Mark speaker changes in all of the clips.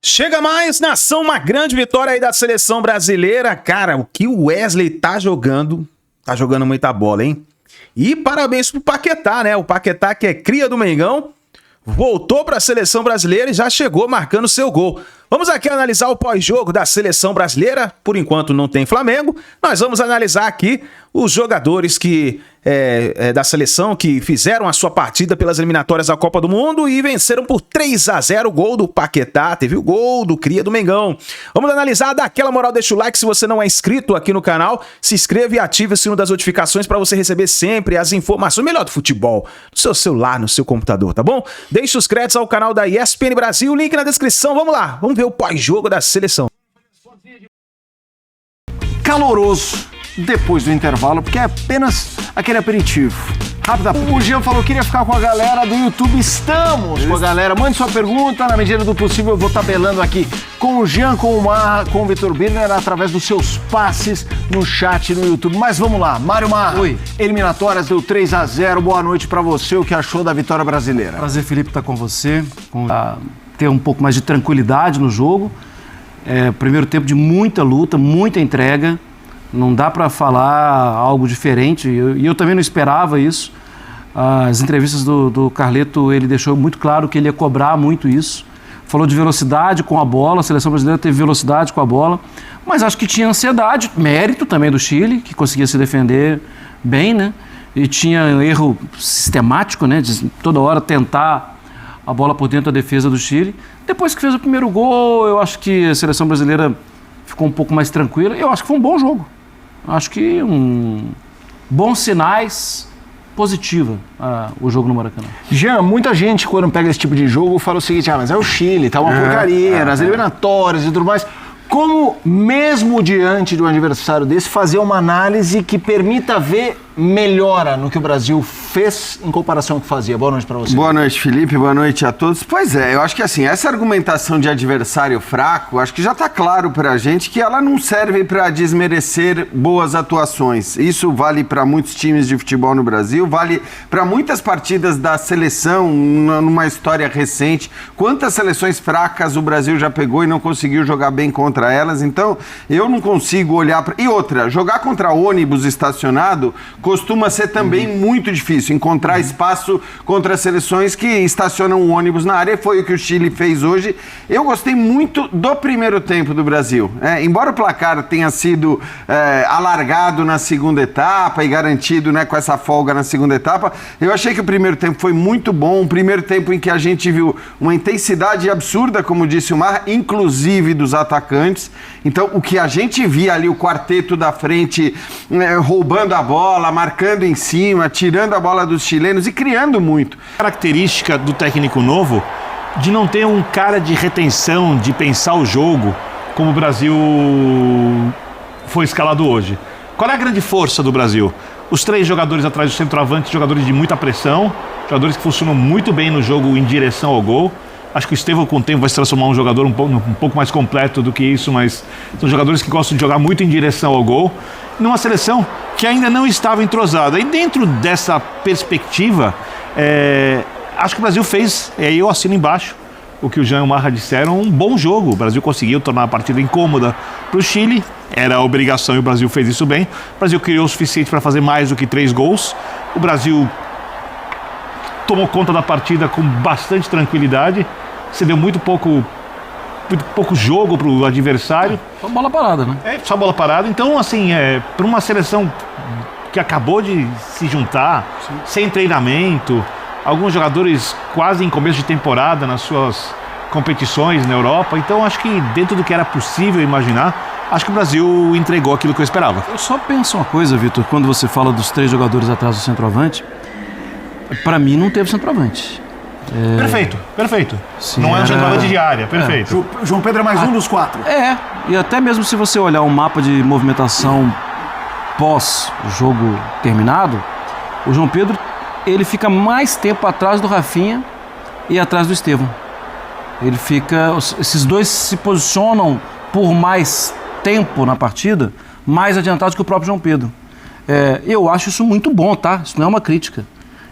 Speaker 1: Chega mais, nação, uma grande vitória aí da seleção brasileira. Cara, o que o Wesley tá jogando muita bola, hein? E parabéns pro Paquetá, né? O Paquetá, que é cria do Mengão, voltou para a seleção brasileira e já chegou marcando seu gol. Vamos aqui analisar o pós-jogo da seleção brasileira. Por enquanto não tem Flamengo. Nós vamos analisar aqui os jogadores da seleção que fizeram a sua partida pelas eliminatórias da Copa do Mundo e venceram por 3-0 o gol do Paquetá. Teve o gol do cria do Mengão. Vamos analisar, dá aquela moral, deixa o like. Se você não é inscrito aqui no canal, se inscreva e ative o sino das notificações para você receber sempre as informações melhor do futebol no seu celular, no seu computador, tá bom? Deixe os créditos ao canal da ESPN Brasil, link na descrição. Vamos lá, vamos ver o pós-jogo da seleção.
Speaker 2: Caloroso depois do intervalo, porque é apenas aquele aperitivo. Rápido. O Jean falou que queria ficar com a galera do YouTube. Estamos com a galera. Mande sua pergunta, na medida do possível eu vou tabelando aqui com o Jean, com o Marra, com o Vitor Birner, através dos seus passes no chat no YouTube. Mas vamos lá, Mário Marra.
Speaker 3: Oi.
Speaker 2: Eliminatórias deu 3-0. Boa noite pra você. O que achou da vitória brasileira?
Speaker 3: Prazer, Felipe, estar com você. Ter um pouco mais de tranquilidade no jogo. Primeiro tempo de muita luta, muita entrega. Não dá para falar algo diferente. E eu também não esperava isso. As entrevistas do Carleto, ele deixou muito claro que ele ia cobrar muito isso. Falou de velocidade com a bola. A seleção brasileira teve velocidade com a bola. Mas acho que tinha ansiedade. Mérito também do Chile, que conseguia se defender bem, né? E tinha erro sistemático, né? De toda hora tentar a bola por dentro da defesa do Chile. Depois que fez o primeiro gol, eu acho que a seleção brasileira ficou um pouco mais tranquila. Eu acho que foi um bom jogo. Acho que bons sinais, positiva o jogo no Maracanã.
Speaker 2: Jean, muita gente quando pega esse tipo de jogo fala o seguinte, mas é o Chile, tá uma porcaria, nas eliminatórias e tudo mais. Como, mesmo diante de um adversário desse, fazer uma análise que permita ver melhora no que o Brasil fez em comparação ao que fazia? Boa noite para você.
Speaker 4: Boa noite, Felipe. Boa noite a todos. Pois é, eu acho que assim, essa argumentação de adversário fraco, acho que já está claro para a gente que ela não serve para desmerecer boas atuações. Isso vale para muitos times de futebol no Brasil, vale para muitas partidas da seleção numa história recente. Quantas seleções fracas o Brasil já pegou e não conseguiu jogar bem contra elas? Então, eu não consigo olhar para... E outra, jogar contra ônibus estacionado costuma ser também muito difícil, encontrar espaço contra seleções que estacionam um ônibus na área. Foi o que o Chile fez hoje. Eu gostei muito do primeiro tempo do Brasil. Embora o placar tenha sido alargado na segunda etapa e garantido, né, com essa folga na segunda etapa, eu achei que o primeiro tempo foi muito bom. Um primeiro tempo em que a gente viu uma intensidade absurda, como disse o Mar, inclusive dos atacantes. Então, o que a gente via ali, o quarteto da frente roubando a bola, marcando em cima, tirando a bola dos chilenos e criando muito.
Speaker 5: Característica do técnico novo de não ter um cara de retenção, de pensar o jogo, como o Brasil foi escalado hoje. Qual é a grande força do Brasil? Os três jogadores atrás do centroavante, jogadores de muita pressão, jogadores que funcionam muito bem no jogo em direção ao gol. Acho que o Estevão, com o tempo, vai se transformar um jogador um pouco mais completo do que isso, mas são jogadores que gostam de jogar muito em direção ao gol, numa seleção que ainda não estava entrosada. E dentro dessa perspectiva, acho que o Brasil fez, e aí eu assino embaixo o que o Jean e o Marra disseram, um bom jogo. O Brasil conseguiu tornar a partida incômoda para o Chile, era a obrigação e o Brasil fez isso bem. O Brasil criou o suficiente para fazer mais do que 3 gols. O Brasil tomou conta da partida com bastante tranquilidade, cedeu muito pouco jogo para o adversário.
Speaker 3: Só bola parada, né?
Speaker 5: Só bola parada. Então, assim, para uma seleção que acabou de se juntar, sim, sem treinamento, alguns jogadores quase em começo de temporada nas suas competições na Europa. Então, acho que dentro do que era possível imaginar, acho que o Brasil entregou aquilo que eu esperava.
Speaker 3: Eu só penso uma coisa, Vitor, quando você fala dos 3 jogadores atrás do centroavante, para mim não teve centroavante.
Speaker 5: Perfeito.
Speaker 3: Sim,
Speaker 5: não é um centroavante de área, perfeito.
Speaker 2: João Pedro é mais um dos 4.
Speaker 3: E até mesmo se você olhar um mapa de movimentação pós-jogo terminado, o João Pedro, ele fica mais tempo atrás do Rafinha e atrás do Estevão. Esses dois se posicionam por mais tempo na partida, mais adiantados que o próprio João Pedro. Eu acho isso muito bom, tá? Isso não é uma crítica.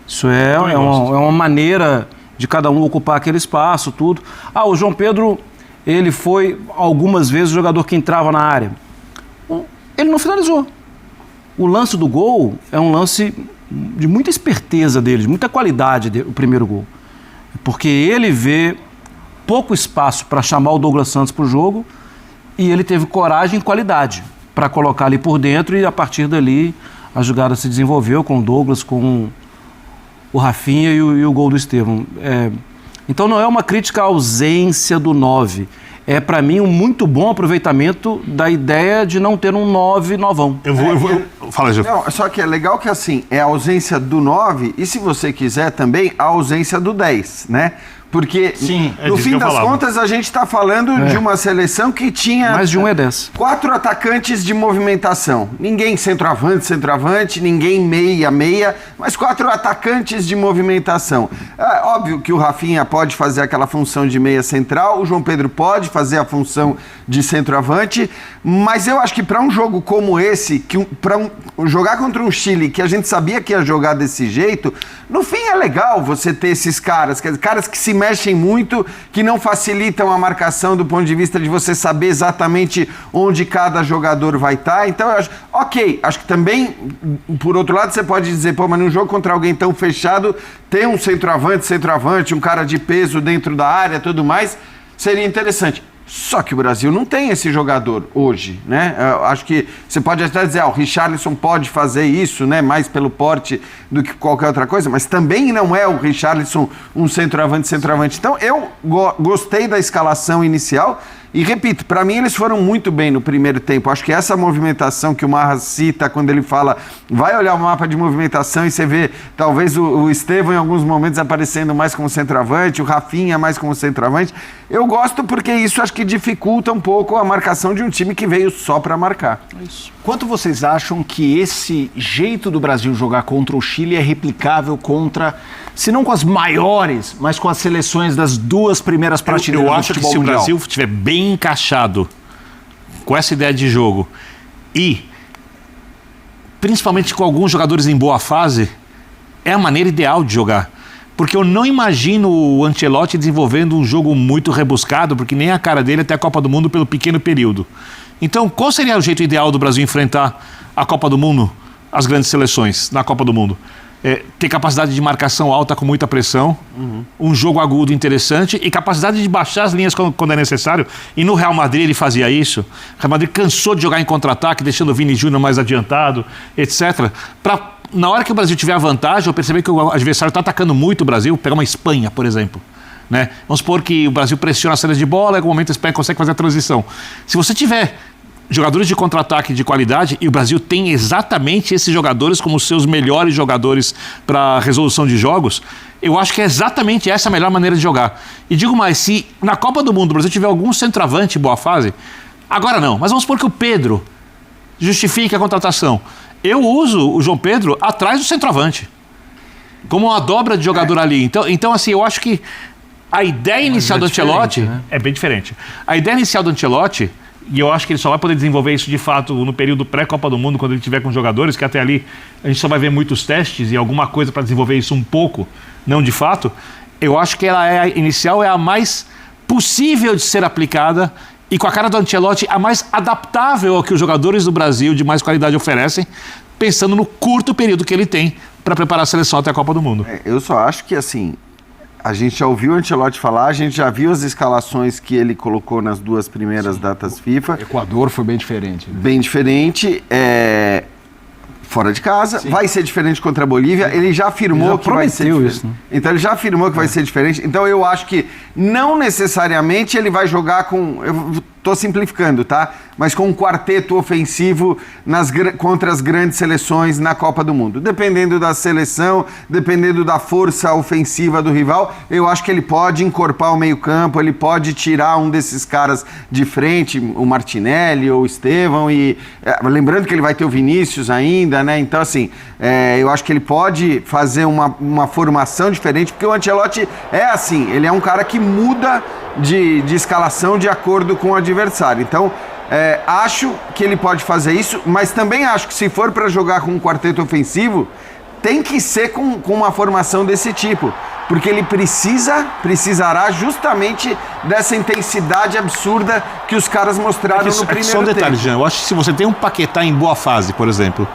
Speaker 3: Isso é uma maneira de cada um ocupar aquele espaço, tudo. O João Pedro, ele foi algumas vezes o jogador que entrava na área. Ele não finalizou. O lance do gol é um lance de muita esperteza dele, de muita qualidade, o primeiro gol. Porque ele vê pouco espaço para chamar o Douglas Santos para o jogo e ele teve coragem e qualidade para colocar ali por dentro e a partir dali a jogada se desenvolveu com o Douglas, com o Rafinha e o gol do Estevão. Então não é uma crítica à ausência do 9. É, para mim, um muito bom aproveitamento da ideia de não ter um 9 novão.
Speaker 5: Fala, Gil.
Speaker 4: Só que é legal que, assim, é a ausência do 9 e, se você quiser, também a ausência do 10, né? Porque,
Speaker 5: sim,
Speaker 4: no fim das contas, a gente está falando de uma seleção que tinha...
Speaker 3: Mais de um é 10.
Speaker 4: 4 atacantes de movimentação. Ninguém centroavante, ninguém meia, mas 4 atacantes de movimentação. É óbvio que o Rafinha pode fazer aquela função de meia central, o João Pedro pode fazer a função de centroavante, mas eu acho que para um jogo como esse, jogar contra um Chile que a gente sabia que ia jogar desse jeito, no fim é legal você ter esses caras que se mexem muito, que não facilitam a marcação do ponto de vista de você saber exatamente onde cada jogador vai estar. Então eu acho, acho que também, por outro lado, você pode dizer, mas num jogo contra alguém tão fechado, ter um centroavante, um cara de peso dentro da área, tudo mais, seria interessante. Só que o Brasil não tem esse jogador hoje, né? Eu acho que você pode até dizer, o Richarlison pode fazer isso, né? Mais pelo porte do que qualquer outra coisa, mas também não é o Richarlison um centroavante. Então, eu gostei da escalação inicial e, repito, para mim eles foram muito bem no primeiro tempo. Acho que essa movimentação que o Marra cita quando ele fala, vai olhar o mapa de movimentação e você vê talvez o Estevão em alguns momentos aparecendo mais como centroavante, o Rafinha mais como centroavante. Eu gosto porque isso acho que dificulta um pouco a marcação de um time que veio só para marcar.
Speaker 2: Quanto vocês acham que esse jeito do Brasil jogar contra o Chile é replicável contra, se não com as maiores, mas com as seleções das duas primeiras prateleiras do futebol mundial?
Speaker 5: Eu acho que se o Brasil estiver bem encaixado com essa ideia de jogo e principalmente com alguns jogadores em boa fase, é a maneira ideal de jogar. Porque eu não imagino o Ancelotti desenvolvendo um jogo muito rebuscado, porque nem a cara dele até a Copa do Mundo pelo pequeno período. Então, qual seria o jeito ideal do Brasil enfrentar a Copa do Mundo, as grandes seleções na Copa do Mundo? Ter capacidade de marcação alta com muita pressão, um jogo agudo interessante e capacidade de baixar as linhas quando é necessário. E no Real Madrid ele fazia isso. O Real Madrid cansou de jogar em contra-ataque, deixando o Vini Júnior mais adiantado, etc. Na hora que o Brasil tiver a vantagem, eu perceber que o adversário está atacando muito o Brasil, pegar uma Espanha, por exemplo. Né? Vamos supor que o Brasil pressiona a saída de bola, em algum momento a Espanha consegue fazer a transição. Se você tiver jogadores de contra-ataque de qualidade, e o Brasil tem exatamente esses jogadores como seus melhores jogadores para resolução de jogos, eu acho que é exatamente essa a melhor maneira de jogar. E digo mais, se na Copa do Mundo o Brasil tiver algum centroavante em boa fase, agora não, mas vamos supor que o Pedro justifique a contratação. Eu uso o João Pedro atrás do centroavante, como uma dobra de jogador ali. Então, assim, eu acho que a ideia inicial do Ancelotti é bem diferente. A ideia inicial do Ancelotti, e eu acho que ele só vai poder desenvolver isso de fato no período pré-Copa do Mundo, quando ele tiver com jogadores, que até ali a gente só vai ver muitos testes e alguma coisa para desenvolver isso um pouco, não de fato. Eu acho que a inicial é a mais possível de ser aplicada e, com a cara do Ancelotti, a mais adaptável ao que os jogadores do Brasil de mais qualidade oferecem, pensando no curto período que ele tem para preparar a seleção até a Copa do Mundo.
Speaker 4: Eu só acho que, assim, a gente já ouviu o Ancelotti falar, a gente já viu as escalações que ele colocou nas duas primeiras datas FIFA.
Speaker 2: O Equador foi bem diferente. Né?
Speaker 4: Bem diferente, fora de casa, vai ser diferente contra a Bolívia. Ele já afirmou que vai ser diferente. Isso, né? Então ele já afirmou que vai ser diferente. Então eu acho que não necessariamente ele vai jogar com... Eu tô simplificando, tá? Mas com um quarteto ofensivo contra as grandes seleções na Copa do Mundo. Dependendo da seleção, dependendo da força ofensiva do rival, eu acho que ele pode encorpar o meio-campo, ele pode tirar um desses caras de frente, o Martinelli ou o Estevão, e lembrando que ele vai ter o Vinícius ainda, né? Então, assim, eu acho que ele pode fazer uma formação diferente, porque o Ancelotti é assim, ele é um cara que muda de escalação de acordo com o adversário. Então, acho que ele pode fazer isso, mas também acho que se for para jogar com um quarteto ofensivo, tem que ser com uma formação desse tipo. porque ele precisará justamente dessa intensidade absurda que os caras mostraram no primeiro
Speaker 5: Só um detalhe,
Speaker 4: tempo.
Speaker 5: Jean, eu acho que se você tem um Paquetá em boa fase, por exemplo,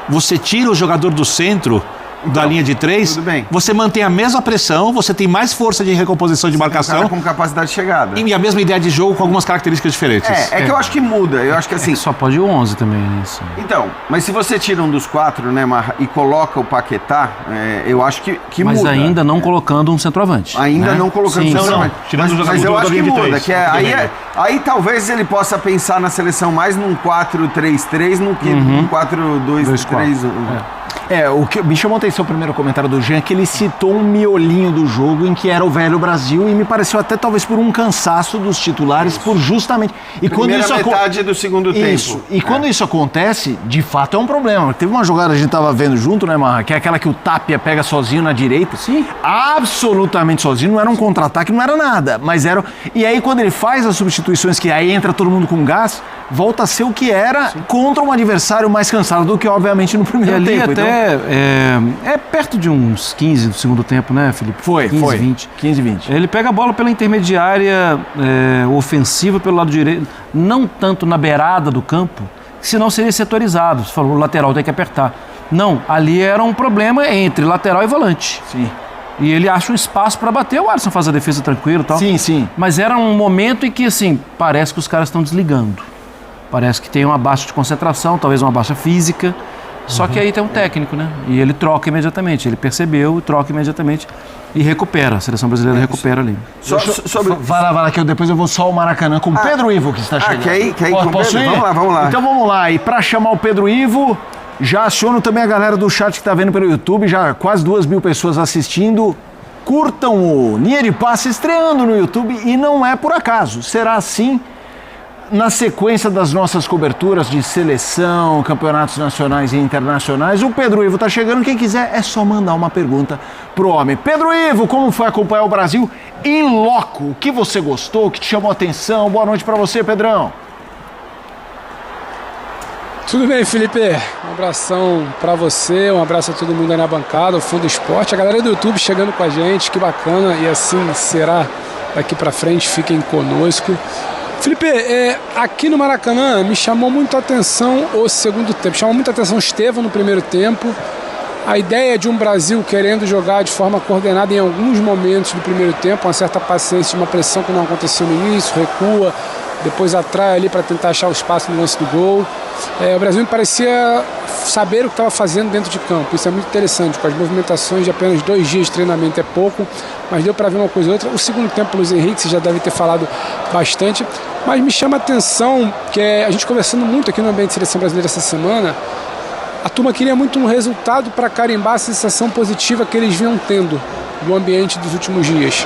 Speaker 5: você tira o jogador do centro da linha de 3,
Speaker 4: tudo bem.
Speaker 5: você mantém a mesma pressão, você tem mais força de recomposição de
Speaker 4: Um
Speaker 5: marcação
Speaker 4: cara com capacidade de chegada.
Speaker 5: e a mesma ideia de jogo com algumas características diferentes.
Speaker 4: É que eu acho que muda. Eu acho que assim.
Speaker 3: Só pode o 11 também, né? Isso.
Speaker 4: Então, mas se você tira um dos 4, né, Marra, e coloca o Paquetá, eu acho que
Speaker 3: Mas
Speaker 4: muda.
Speaker 3: ainda não colocando um centroavante.
Speaker 4: Ainda
Speaker 3: né?
Speaker 4: não colocando
Speaker 3: Sim,
Speaker 4: o
Speaker 5: não,
Speaker 4: centroavante.
Speaker 5: tirando o jogador
Speaker 4: mas eu
Speaker 5: da
Speaker 4: acho que
Speaker 5: linha de
Speaker 4: muda,
Speaker 5: três,
Speaker 4: que aí talvez ele possa pensar na seleção mais num 4-3-3 no que num 4-2-3-1.
Speaker 2: O que me chamou a atenção o primeiro comentário do Jean é que ele citou um miolinho do jogo em que era o velho Brasil e me pareceu até talvez por um cansaço dos titulares, por justamente... E
Speaker 4: Primeira metade do segundo
Speaker 2: Isso.
Speaker 4: tempo.
Speaker 2: E quando isso acontece, de fato é um problema. Teve uma jogada que a gente tava vendo junto, né, Marra? Que é aquela que o Tapia pega sozinho na direita.
Speaker 3: Sim.
Speaker 2: Absolutamente sozinho. Não era um contra-ataque, não era nada. Mas era... E aí quando ele faz as substituições, que aí entra todo mundo com gás, volta a ser o que era contra um adversário mais cansado do que, obviamente, no
Speaker 3: E
Speaker 2: primeiro
Speaker 3: ali
Speaker 2: tempo.
Speaker 3: até é perto de uns 15 do segundo tempo, né, Felipe?
Speaker 2: Foi,
Speaker 3: 15,
Speaker 2: foi.
Speaker 3: 20.
Speaker 2: 15, 20.
Speaker 3: Ele pega a bola pela intermediária ofensiva pelo lado direito, não tanto na beirada do campo, senão seria setorizado. Você falou, o lateral tem que apertar. Não, ali era um problema entre lateral e volante.
Speaker 2: Sim.
Speaker 3: E ele acha um espaço para bater, o Alisson faz a defesa tranquilo e tal.
Speaker 2: Sim, sim.
Speaker 3: Mas era um momento em que, assim, parece que os caras estão desligando. Parece que tem uma baixa de concentração, talvez uma baixa física. Só que aí tem um técnico, né? E ele troca imediatamente. Ele percebeu, troca imediatamente e recupera. A seleção brasileira recupera ali.
Speaker 2: Vai lá, que depois eu vou só ao Maracanã com o Pedro Ivo, que está chegando.
Speaker 4: quer ir com o
Speaker 2: Posso
Speaker 4: Pedro?
Speaker 2: ir?
Speaker 4: Vamos lá.
Speaker 2: Então vamos lá. E para chamar o Pedro Ivo, já aciono também a galera do chat que está vendo pelo YouTube, já quase 2.000 pessoas assistindo. Curtam o Linha de Passe estreando no YouTube e não é por acaso. Será assim na sequência das nossas coberturas de seleção, campeonatos nacionais e internacionais. O Pedro Ivo está chegando. Quem quiser é só mandar uma pergunta pro homem. Pedro Ivo, como foi acompanhar o Brasil em loco? O que você gostou? O que te chamou a atenção? Boa noite para você, Pedrão.
Speaker 6: Tudo bem, Felipe? Um abração pra você, um abraço a todo mundo aí na bancada, o Fundo Esporte, a galera do YouTube chegando com a gente, que bacana, e assim será daqui pra frente, fiquem conosco. Felipe, aqui no Maracanã me chamou muito a atenção o segundo tempo, chamou muita atenção o Estevão no primeiro tempo, a ideia de um Brasil querendo jogar de forma coordenada em alguns momentos do primeiro tempo, uma certa paciência, uma pressão que não aconteceu no início, recua, depois atrai ali para tentar achar o espaço no lance do gol. O Brasil parecia saber o que estava fazendo dentro de campo, isso é muito interessante, com as movimentações de apenas 2 dias de treinamento é pouco, mas deu para ver uma coisa ou outra. O segundo tempo, o Luiz Henrique, você já deve ter falado bastante, mas me chama a atenção que a gente conversando muito aqui no ambiente de seleção brasileira essa semana, a turma queria muito um resultado para carimbar a sensação positiva que eles vinham tendo do ambiente dos últimos dias.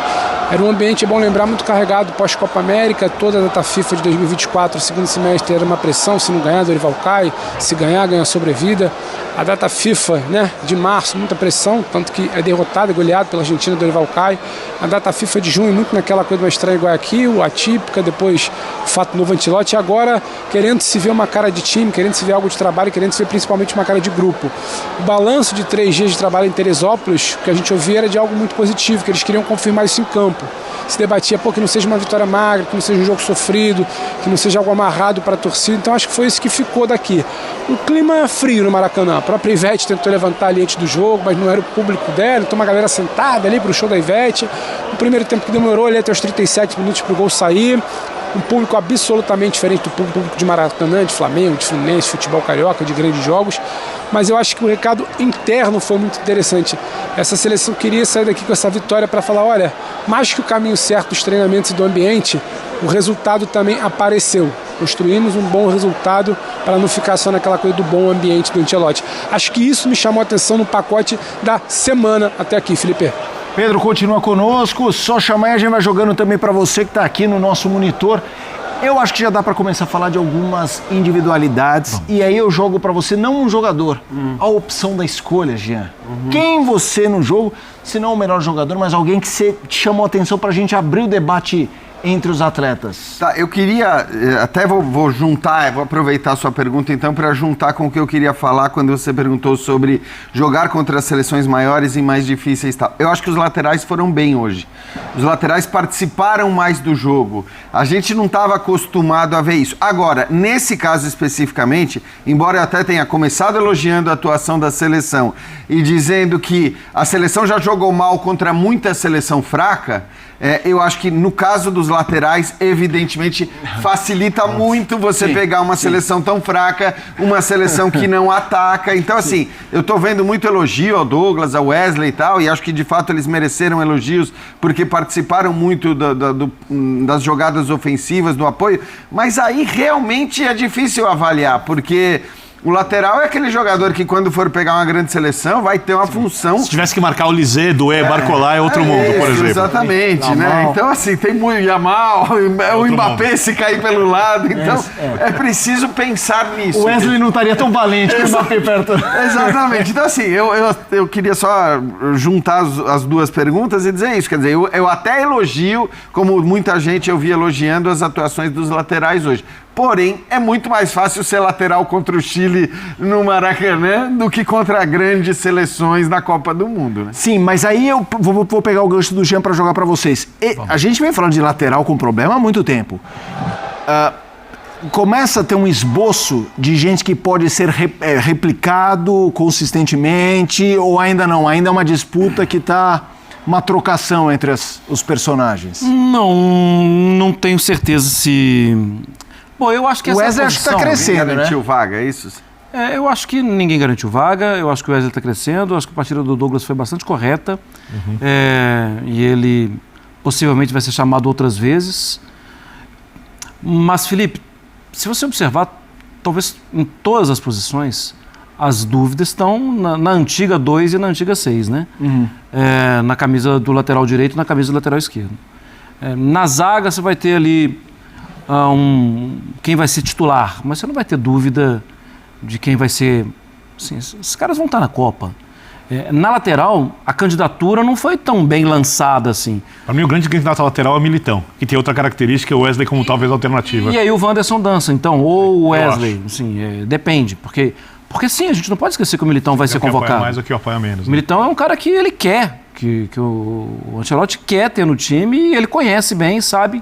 Speaker 6: Era um ambiente, é bom lembrar, muito carregado pós-Copa América, toda a data FIFA de 2024, segundo semestre era uma pressão, se não ganhar, Dorival cai, se ganhar, ganha sobrevida. A data FIFA, né, de março, muita pressão, tanto que é derrotado, é goleado pela Argentina, Dorival cai. A data FIFA de junho, muito naquela coisa mais estranha igual Guayaquil, atípica, depois o fato novo Ancelotti, e agora querendo se ver uma cara de time, querendo se ver algo de trabalho, querendo se ver principalmente uma cara de grupo. O balanço de 3 dias de trabalho em Teresópolis, que a gente ouvia, era de algo muito positivo, que eles queriam confirmar isso em campo. Se debatia, que não seja uma vitória magra, que não seja um jogo sofrido, que não seja algo amarrado para a torcida. Então acho que foi isso que ficou daqui. O clima frio no Maracanã. A própria Ivete tentou levantar ali antes do jogo, mas não era o público dela. Então uma galera sentada ali para o show da Ivete. O primeiro tempo que demorou ali até os 37 minutos para o gol sair. Um público absolutamente diferente do público de Maracanã, de Flamengo, de Fluminense, futebol carioca, de grandes jogos. Mas eu acho que o recado interno foi muito interessante. Essa seleção queria sair daqui com essa vitória para falar, olha, mais que o caminho certo dos treinamentos e do ambiente, o resultado também apareceu. Construímos um bom resultado para não ficar só naquela coisa do bom ambiente do Ancelotti. Acho que isso me chamou a atenção no pacote da semana até aqui, Felipe.
Speaker 2: Pedro continua conosco, só chamar e a gente vai jogando também para você que está aqui no nosso monitor. Eu acho que já dá para começar a falar de algumas individualidades. E aí eu jogo para você, não um jogador, a opção da escolha, Jean. Quem você no jogo, se não o melhor jogador, mas alguém que te chamou a atenção para a gente abrir o debate entre os atletas?
Speaker 4: Tá, eu queria, até vou juntar, vou aproveitar a sua pergunta então para juntar com o que eu queria falar quando você perguntou sobre jogar contra as seleções maiores e mais difíceis e tal. Eu acho que os laterais foram bem hoje. Os laterais participaram mais do jogo. A gente não estava acostumado a ver isso. Agora, nesse caso especificamente, embora eu até tenha começado elogiando a atuação da seleção e dizendo que a seleção já jogou mal contra muita seleção fraca, eu acho que no caso dos laterais, evidentemente, facilita muito você pegar uma seleção tão fraca, uma seleção que não ataca. Então, assim, eu tô vendo muito elogio ao Douglas, ao Wesley e tal, e acho que de fato eles mereceram elogios porque participaram muito das jogadas ofensivas, do apoio, mas aí realmente é difícil avaliar, porque o lateral é aquele jogador que quando for pegar uma grande seleção vai ter uma função.
Speaker 5: Se tivesse que marcar o Lisê, Doué, Barcola é outro mundo, por exemplo.
Speaker 4: Exatamente, né? Então assim, tem muito Yamal, o Mbappé se cair pelo lado, então é preciso pensar nisso.
Speaker 2: O Wesley não estaria tão valente com o Mbappé perto.
Speaker 4: Exatamente. Então assim, eu queria só juntar as duas perguntas e dizer isso. Quer dizer, eu até elogio, como muita gente eu vi elogiando as atuações dos laterais hoje. Porém, é muito mais fácil ser lateral contra o Chile no Maracanã do que contra grandes seleções na Copa do Mundo, né?
Speaker 2: Sim, mas aí eu vou pegar o gancho do Jean para jogar para vocês. A gente vem falando de lateral com problema há muito tempo. Começa a ter um esboço de gente que pode ser replicado consistentemente ou ainda não? Ainda é uma disputa que está uma trocação entre os personagens?
Speaker 3: Não tenho certeza se... Bom, eu acho que
Speaker 2: o Wesley acho que está crescendo, né?
Speaker 4: Garantiu vaga, é isso?
Speaker 3: Eu acho que ninguém garantiu vaga, eu acho que o Wesley está crescendo, eu acho que a partida do Douglas foi bastante correta, e ele possivelmente vai ser chamado outras vezes. Mas, Felipe, se você observar, talvez em todas as posições, as dúvidas estão na antiga 2 e na antiga 6, né? Na camisa do lateral direito e na camisa do lateral esquerdo. Na zaga você vai ter ali quem vai ser titular, mas você não vai ter dúvida de quem vai ser... Assim, esses caras vão estar na Copa. Na lateral, a candidatura não foi tão bem lançada assim.
Speaker 5: Para mim, o grande candidato a lateral é o Militão, que tem outra característica, o Wesley como talvez alternativa.
Speaker 3: E aí o Wanderson dança, então, ou o Wesley, assim, depende, porque sim, a gente não pode esquecer que o Militão vai ser convocado.
Speaker 5: Apoia mais ou que apoia menos.
Speaker 3: O Militão é um cara que ele quer, que o Ancelotti quer ter no time e ele conhece bem, sabe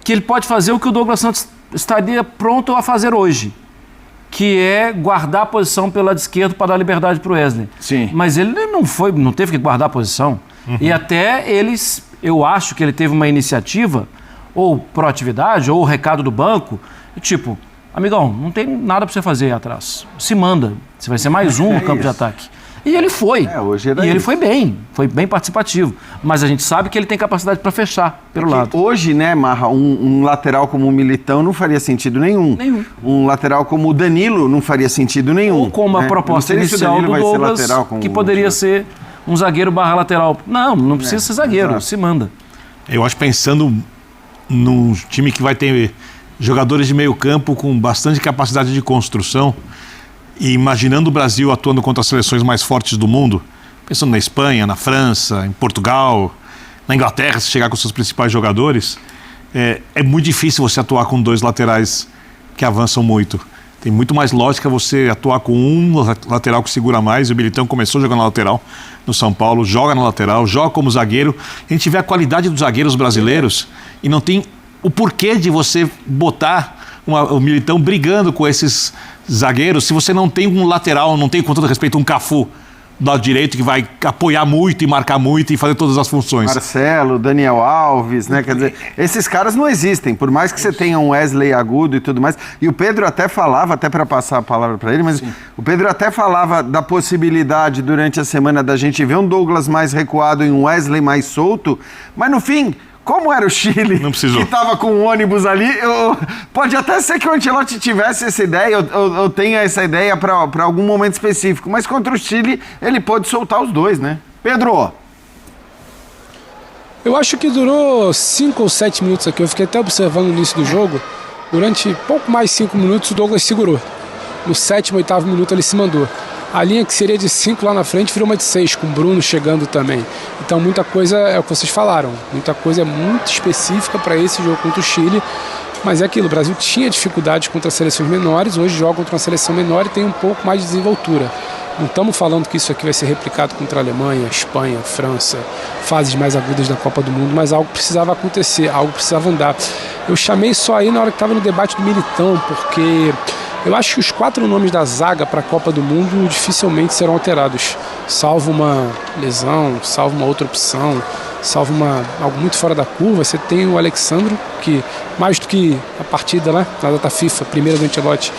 Speaker 3: que ele pode fazer o que o Douglas Santos estaria pronto a fazer hoje, que é guardar a posição pelo lado esquerdo para dar liberdade para o Wesley.
Speaker 2: Sim.
Speaker 3: Mas ele não teve que guardar a posição. E até eu acho que ele teve uma iniciativa, ou proatividade, ou o recado do banco, tipo, amigão, não tem nada para você fazer aí atrás. Se manda, você vai ser mais um no campo de ataque. E ele foi.
Speaker 4: Hoje era
Speaker 3: e ele
Speaker 4: isso.
Speaker 3: foi bem participativo. Mas a gente sabe que ele tem capacidade para fechar pelo lado.
Speaker 4: Hoje, né, Marra, um lateral como o Militão não faria sentido nenhum. Um lateral como o Danilo não faria sentido nenhum.
Speaker 3: Ou como a proposta inicial do Douglas, que poderia ser um zagueiro barra lateral. Não precisa ser zagueiro, se manda.
Speaker 5: Eu acho, pensando num time que vai ter jogadores de meio campo com bastante capacidade de construção, e imaginando o Brasil atuando contra as seleções mais fortes do mundo, pensando na Espanha, na França, em Portugal, na Inglaterra, se chegar com seus principais jogadores, é muito difícil você atuar com dois laterais que avançam muito. Tem muito mais lógica você atuar com um lateral que segura mais. O Militão começou jogando na lateral no São Paulo, joga na lateral, joga como zagueiro. A gente vê a qualidade dos zagueiros brasileiros e não tem o porquê de você botar o Militão brigando com esses zagueiros se você não tem um lateral, não tem, com todo respeito, um Cafu do lado direito que vai apoiar muito e marcar muito e fazer todas as funções.
Speaker 4: Marcelo, Daniel Alves, né? Quer dizer, esses caras não existem, por mais que você tenha um Wesley agudo e tudo mais. E o Pedro até falava, até para passar a palavra para ele, mas sim, o Pedro até falava da possibilidade durante a semana da gente ver um Douglas mais recuado e um Wesley mais solto, mas no fim, como era o Chile, que estava com o ônibus ali, pode até ser que o Ancelotti tivesse essa ideia, ou tenha essa ideia para algum momento específico, mas contra o Chile ele pôde soltar os dois, né? Pedro!
Speaker 6: Eu acho que durou 5 ou 7 minutos aqui, eu fiquei até observando o início do jogo, durante pouco mais de 5 minutos o Douglas segurou. No 7º, 8º minuto ele se mandou. A linha que seria de 5 lá na frente virou uma de 6, com o Bruno chegando também. Então muita coisa é o que vocês falaram, muita coisa é muito específica para esse jogo contra o Chile, mas é aquilo, o Brasil tinha dificuldades contra as seleções menores, hoje joga contra uma seleção menor e tem um pouco mais de desenvoltura. Não estamos falando que isso aqui vai ser replicado contra a Alemanha, Espanha, França, fases mais agudas da Copa do Mundo, mas algo precisava acontecer, algo precisava andar. Eu chamei só aí na hora que estava no debate do Militão, porque eu acho que os 4 nomes da zaga para a Copa do Mundo dificilmente serão alterados, salvo uma lesão, salvo uma outra opção, salvo algo muito fora da curva. Você tem o Alexandro, que mais do que a partida lá na data FIFA, primeira do Ancelotti,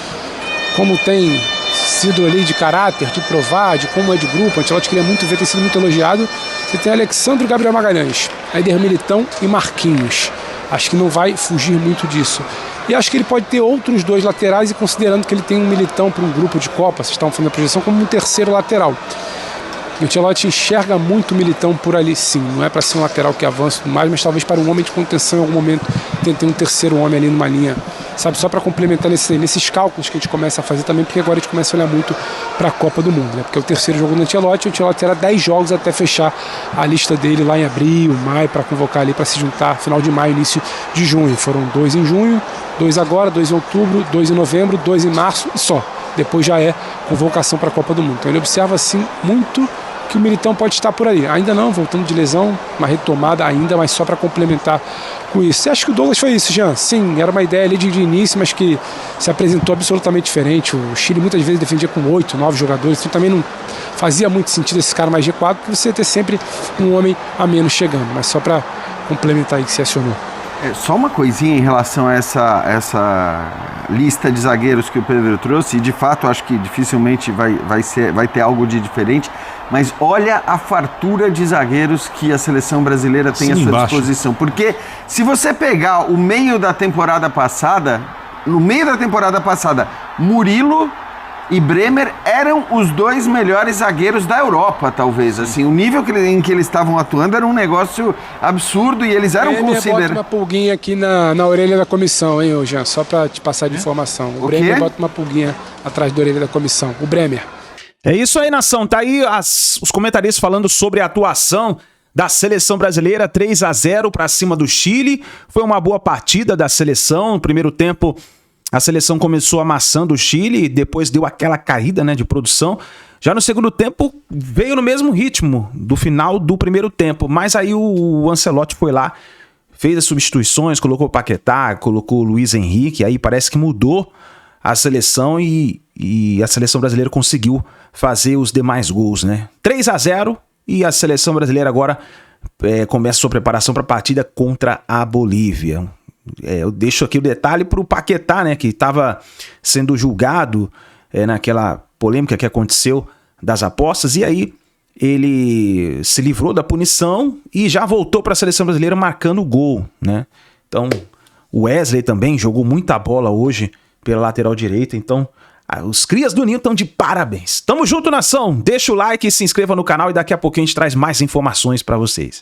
Speaker 6: como tem sido ali de caráter, de provar, de como é de grupo, o Ancelotti queria muito ver, tem sido muito elogiado. Você tem Alexandre e Gabriel Magalhães, Éder Militão e Marquinhos. Acho que não vai fugir muito disso. E acho que ele pode ter outros 2 laterais, e considerando que ele tem um Militão para um grupo de Copa, vocês estão fazendo a projeção, como um terceiro lateral. O Ancelotti enxerga muito o Militão por ali, sim. Não é para ser um lateral que avança e tudo mais, mas talvez para um homem de contenção em algum momento ter um terceiro homem ali numa linha, sabe? Só para complementar nesses cálculos que a gente começa a fazer também, porque agora a gente começa a olhar muito para a Copa do Mundo, né? Porque é o terceiro jogo do Ancelotti, o Ancelotti terá 10 jogos até fechar a lista dele lá em abril, maio, para convocar ali para se juntar final de maio, início de junho. Foram 2 em junho, 2 agora, 2 em outubro, 2 em novembro, 2 em março e só. Depois já é convocação para a Copa do Mundo. Então ele observa assim muito que o Militão pode estar por aí. Ainda não, voltando de lesão, uma retomada ainda, mas só para complementar com isso. Você acha que o Douglas foi isso, Jean? Sim, era uma ideia ali de início, mas que se apresentou absolutamente diferente. O Chile muitas vezes defendia com 8, 9 jogadores, então também não fazia muito sentido esse cara mais G4, porque você ia ter sempre um homem a menos chegando. Mas só para complementar aí que se acionou.
Speaker 4: Só uma coisinha em relação a essa lista de zagueiros que o Pedro trouxe, e de fato acho que dificilmente vai ter algo de diferente, mas olha a fartura de zagueiros que a seleção brasileira tem à sua disposição. Porque se você pegar o meio da temporada passada, no meio da temporada passada, Murilo e Bremer eram os 2 melhores zagueiros da Europa, talvez. Assim, o nível em que eles estavam atuando era um negócio absurdo, e eles eram considerados...
Speaker 6: Bota uma pulguinha aqui na orelha da comissão, hein, Jean? Só para te passar de informação. O Bremer bota uma pulguinha atrás da orelha da comissão. O Bremer.
Speaker 1: É isso aí, nação. Tá aí os comentaristas falando sobre a atuação da seleção brasileira, 3-0 para cima do Chile. Foi uma boa partida da seleção. No primeiro tempo, a seleção começou amassando o Chile e depois deu aquela caída, né, de produção. Já no segundo tempo, veio no mesmo ritmo do final do primeiro tempo. Mas aí o Ancelotti foi lá, fez as substituições, colocou o Paquetá, colocou o Luiz Henrique. Aí parece que mudou a seleção e a seleção brasileira conseguiu fazer os demais gols, né? 3-0 e a seleção brasileira agora começa sua preparação para a partida contra a Bolívia. Eu deixo aqui o detalhe para o Paquetá, né, que estava sendo julgado naquela polêmica que aconteceu das apostas, e aí ele se livrou da punição e já voltou para a seleção brasileira marcando o gol, né? Então, o Wesley também jogou muita bola hoje pela lateral direita, então os crias do Ninho estão de parabéns. Tamo junto, nação! Deixa o like, se inscreva no canal e daqui a pouquinho a gente traz mais informações para vocês.